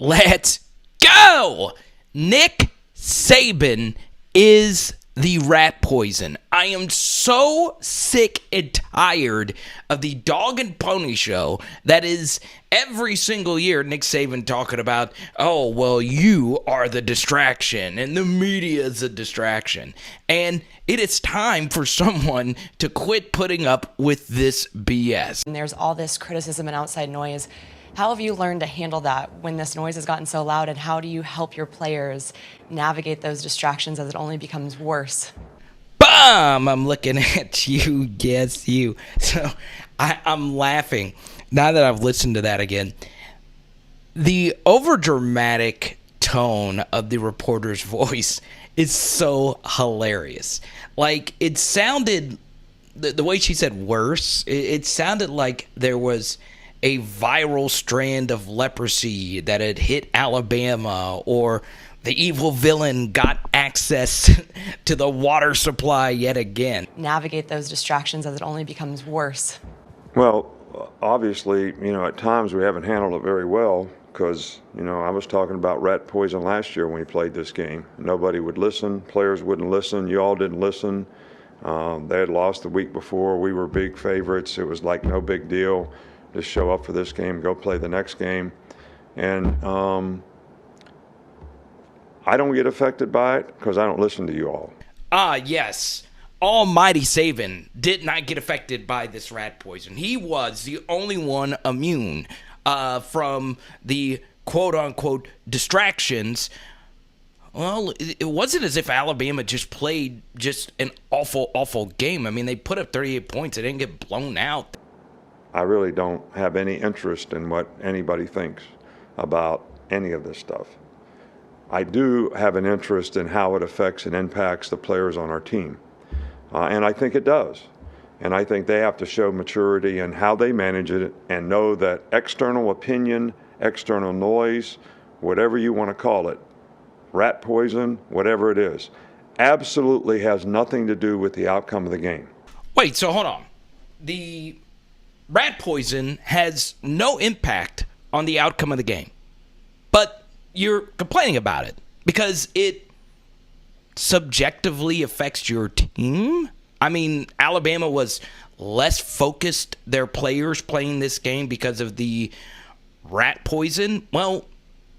Let's go! Nick Saban is the rat poison. I am so sick and tired of the dog and pony show that is every single year Nick Saban talking about, oh, well, you are the distraction and the media is a distraction. And it is time for someone to quit putting up with this BS. And there's all this criticism and outside noise. How have you learned to handle that when this noise has gotten so loud, and how do you help your players navigate those distractions as it only becomes worse? Bam! I'm looking at you. Yes, you. So I'm laughing now that I've listened to that again. The overdramatic tone of the reporter's voice is so hilarious. Like, it sounded, the way she said worse, it sounded like there was a viral strand of leprosy that had hit Alabama, or the evil villain got access to the water supply yet again. Navigate those distractions as it only becomes worse. Well, obviously, at times we haven't handled it very well because, I was talking about rat poison last year when we played this game. Nobody would listen. Players wouldn't listen. You all didn't listen. They had lost the week before. We were big favorites. It was like no big deal. Just show up for this game, go play the next game. And I don't get affected by it because I don't listen to you all. Yes. Almighty Saban did not get affected by this rat poison. He was the only one immune from the quote-unquote distractions. Well, it wasn't as if Alabama just played just an awful, awful game. I mean, they put up 38 points. They didn't get blown out. I really don't have any interest in what anybody thinks about any of this stuff. I do have an interest in how it affects and impacts the players on our team. And I think it does. And I think they have to show maturity in how they manage it and know that external opinion, external noise, whatever you want to call it, rat poison, whatever it is, absolutely has nothing to do with the outcome of the game. Wait, so hold on. The rat poison has no impact on the outcome of the game, but you're complaining about it because it subjectively affects your team. I mean, Alabama was less focused, their players playing this game because of the rat poison. Well,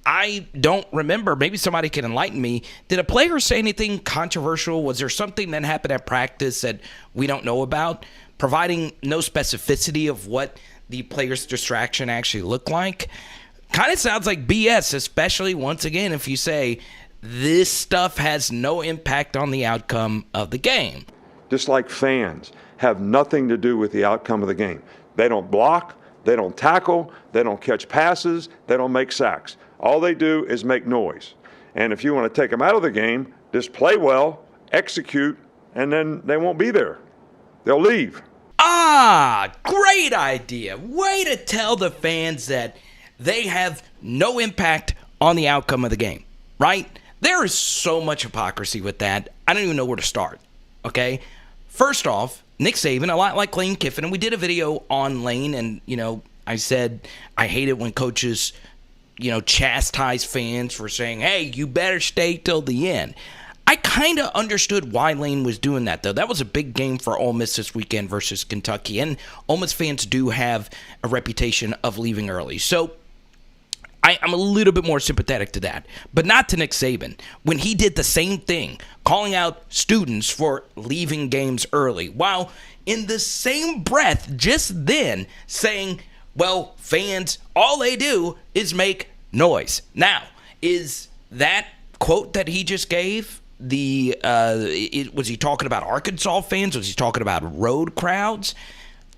I don't remember. Maybe somebody can enlighten me. Did a player say anything controversial? Was there something that happened at practice that we don't know about? Providing no specificity of what the player's distraction actually looked like. Kind of sounds like BS, especially, once again, if you say this stuff has no impact on the outcome of the game. Just like fans have nothing to do with the outcome of the game. They don't block, they don't tackle, they don't catch passes, they don't make sacks. All they do is make noise. And if you want to take them out of the game, just play well, execute, and then they won't be there. They'll leave. Great idea. Way to tell the fans that they have no impact on the outcome of the game, right? There is so much hypocrisy with that. I don't even know where to start, okay? First off, Nick Saban, a lot like Lane Kiffin, and we did a video on Lane, and, I said I hate it when coaches, chastise fans for saying, hey, you better stay till the end. I kind of understood why Lane was doing that, though. That was a big game for Ole Miss this weekend versus Kentucky, and Ole Miss fans do have a reputation of leaving early. So I'm a little bit more sympathetic to that, but not to Nick Saban. When he did the same thing, calling out students for leaving games early, while in the same breath just then saying, well, fans, all they do is make noise. Now, is that quote that he just gave, was he talking about Arkansas fans? Was he talking about road crowds?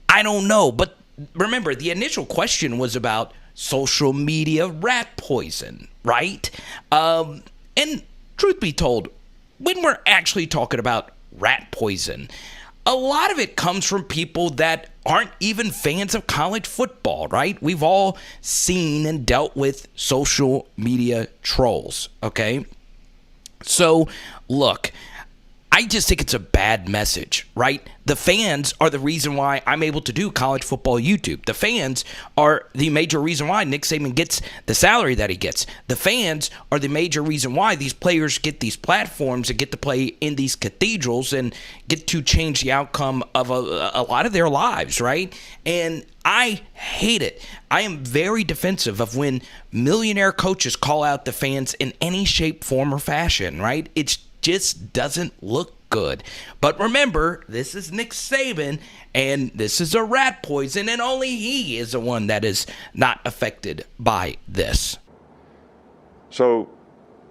I don't know. But remember, the initial question was about social media rat poison, right? And truth be told, when we're actually talking about rat poison, a lot of it comes from people that aren't even fans of college football, right? We've all seen and dealt with social media trolls, okay? So, look, I just think it's a bad message, right? The fans are the reason why I'm able to do college football YouTube. The fans are the major reason why Nick Saban gets the salary that he gets. The fans are the major reason why these players get these platforms and get to play in these cathedrals and get to change the outcome of a lot of their lives, right? And I hate it. I am very defensive of when millionaire coaches call out the fans in any shape, form, or fashion, right? It just doesn't look good. But remember, this is Nick Saban, and this is a rat poison, and only he is the one that is not affected by this. So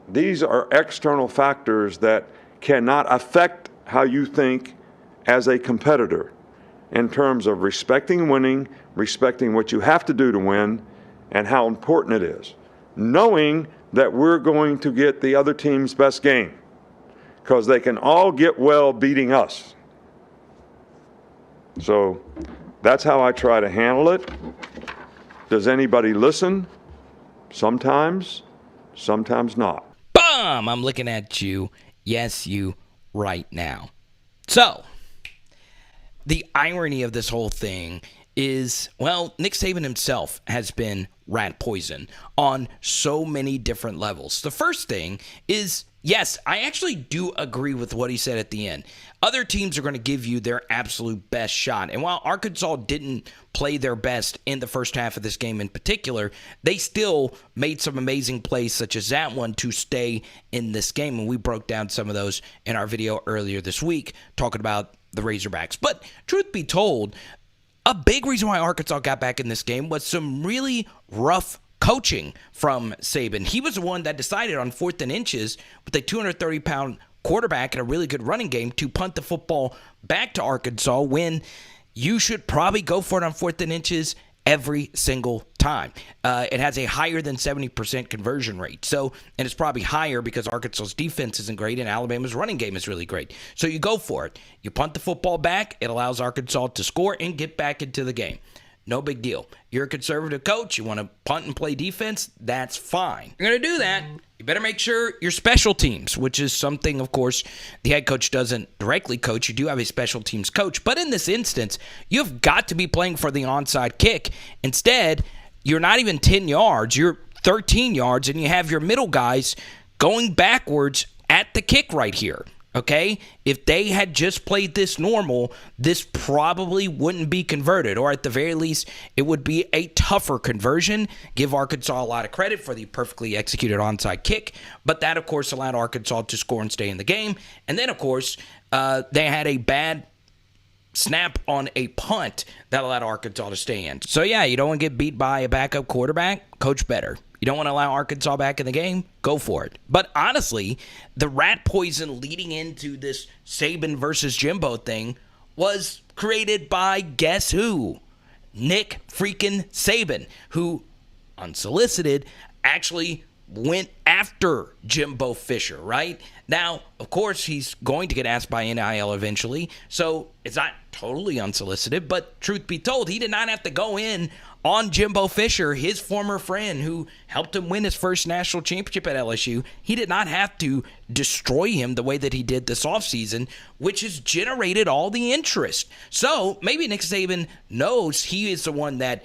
these are external factors that cannot affect how you think as a competitor in terms of respecting winning, respecting what you have to do to win, and how important it is. Knowing that we're going to get the other team's best game, because they can all get well beating us. So that's how I try to handle it. Does anybody listen? Sometimes, sometimes not. Bum! I'm looking at you. Yes, you right now. So, the irony of this whole thing is, well, Nick Saban himself has been rat poison on so many different levels. The first thing is, yes, I actually do agree with what he said at the end. Other teams are going to give you their absolute best shot. And while Arkansas didn't play their best in the first half of this game in particular, they still made some amazing plays such as that one to stay in this game. And we broke down some of those in our video earlier this week talking about the Razorbacks. But truth be told, a big reason why Arkansas got back in this game was some really rough coaching from Saban. He was the one that decided on 4th and inches with a 230-pound quarterback and a really good running game to punt the football back to Arkansas when you should probably go for it on 4th and inches every single time. It has a higher than 70% conversion rate. So, and it's probably higher because Arkansas's defense isn't great and Alabama's running game is really great. So you go for it. You punt the football back. It allows Arkansas to score and get back into the game. No big deal. You're a conservative coach. You want to punt and play defense? That's fine. You're going to do that. You better make sure your special teams, which is something, of course, the head coach doesn't directly coach. You do have a special teams coach. But in this instance, you've got to be playing for the onside kick. Instead, you're not even 10 yards. You're 13 yards, and you have your middle guys going backwards at the kick right here. Okay, if they had just played this normal, this probably wouldn't be converted, or at the very least, it would be a tougher conversion. Give Arkansas a lot of credit for the perfectly executed onside kick, but that, of course, allowed Arkansas to score and stay in the game. And then, of course, they had a bad snap on a punt that allowed Arkansas to stay in. So, yeah, you don't want to get beat by a backup quarterback, coach better. You don't want to allow Arkansas back in the game? Go for it. But honestly, the rat poison leading into this Saban versus Jimbo thing was created by guess who? Nick freaking Saban, who, unsolicited, actually went after Jimbo Fisher, right? Now, of course, he's going to get asked by NIL eventually, so it's not totally unsolicited, but truth be told, he did not have to go in on Jimbo Fisher, his former friend who helped him win his first national championship at LSU. He did not have to destroy him the way that he did this offseason, which has generated all the interest. So maybe Nick Saban knows he is the one that,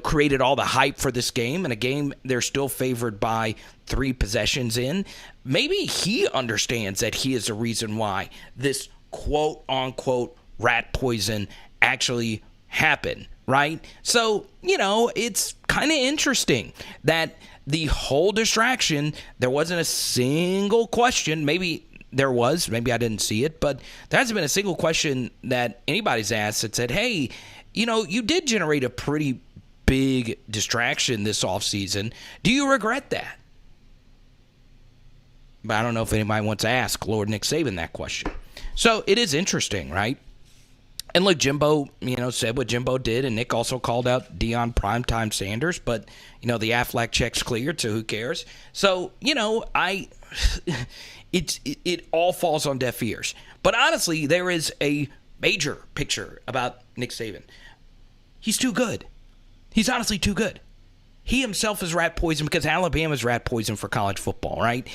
created all the hype for this game, and a game they're still favored by 3 possessions in. Maybe he understands that he is the reason why this quote-unquote rat poison actually happened. Right? So, it's kind of interesting that the whole distraction, there wasn't a single question. Maybe there was. Maybe I didn't see it. But there hasn't been a single question that anybody's asked that said, hey, you did generate a pretty big distraction this offseason. Do you regret that? But I don't know if anybody wants to ask Lord Nick Saban that question. So it is interesting, right? And look, Jimbo, said what Jimbo did, and Nick also called out Deion Primetime Sanders, but, the Aflac check's cleared, so who cares? So, it all falls on deaf ears. But honestly, there is a major picture about Nick Saban. He's too good. He's honestly too good. He himself is rat poison because Alabama's rat poison for college football, right?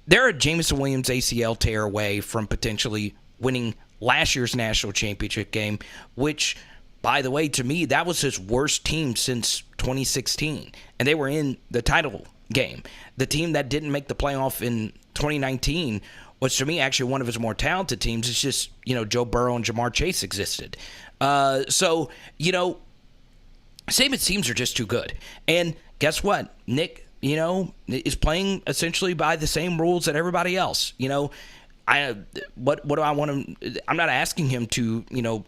they're a Jameson Williams ACL tear away from potentially winning last year's national championship game, which, by the way, to me, that was his worst team since 2016. And they were in the title game. The team that didn't make the playoff in 2019 was, to me, actually one of his more talented teams. It's just, Joe Burrow and Jamar Chase existed. So, Saban's teams are just too good. And guess what? Nick, is playing essentially by the same rules that everybody else. What do I want him? I'm not asking him to,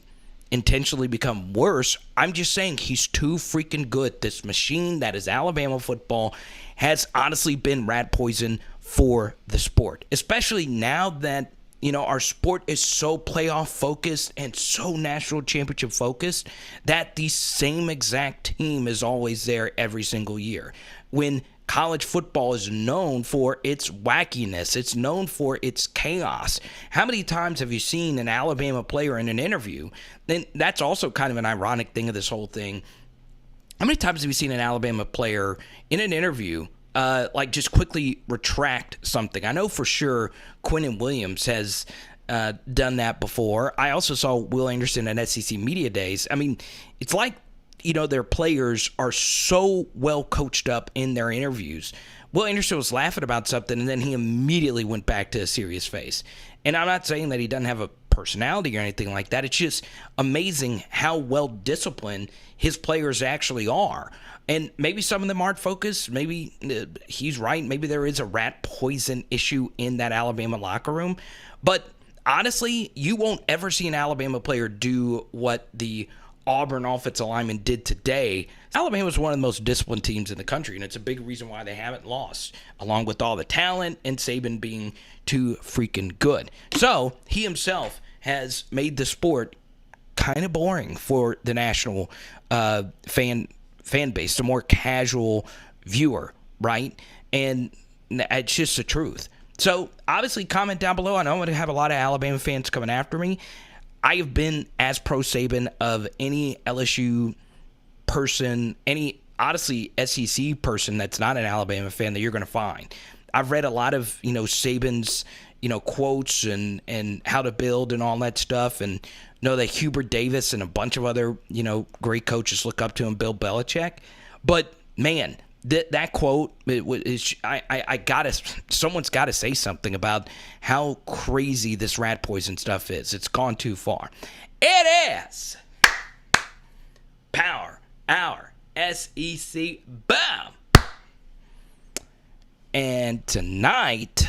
intentionally become worse. I'm just saying he's too freaking good. This machine that is Alabama football has honestly been rat poison for the sport, especially now that, our sport is so playoff focused and so national championship focused that the same exact team is always there every single year. When college football is known for its wackiness, it's known for its chaos. How many times have you seen an Alabama player in an interview? And that's also kind of an ironic thing of this whole thing. How many times have you seen an Alabama player in an interview just quickly retract something? I know for sure Quinnen Williams has done that before. I also saw Will Anderson at SEC Media Days. I mean, it's like, their players are so well coached up in their interviews. Will Anderson was laughing about something, and then he immediately went back to a serious face. And I'm not saying that he doesn't have a personality or anything like that. It's just amazing how well disciplined his players actually are. And maybe some of them aren't focused. Maybe he's right. Maybe there is a rat poison issue in that Alabama locker room. But honestly, you won't ever see an Alabama player do what the Auburn offensive lineman did today. Alabama was one of the most disciplined teams in the country, and it's a big reason why they haven't lost, along with all the talent and Saban being too freaking good. So he himself has made the sport kind of boring for the national fan base, the more casual viewer, right? And it's just the truth. So obviously comment down below. I know I'm going to have a lot of Alabama fans coming after me. I have been as pro Saban of any LSU person, any honestly SEC person that's not an Alabama fan that you're going to find. I've read a lot of, Saban's, quotes and how to build and all that stuff, and know that Hubert Davis and a bunch of other, great coaches look up to him, Bill Belichick. But man, that quote, someone's got to say something about how crazy this rat poison stuff is. It's gone too far. It is Power Hour SEC. Boom. And tonight,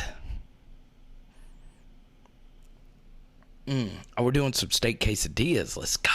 we're doing some steak quesadillas. Let's go.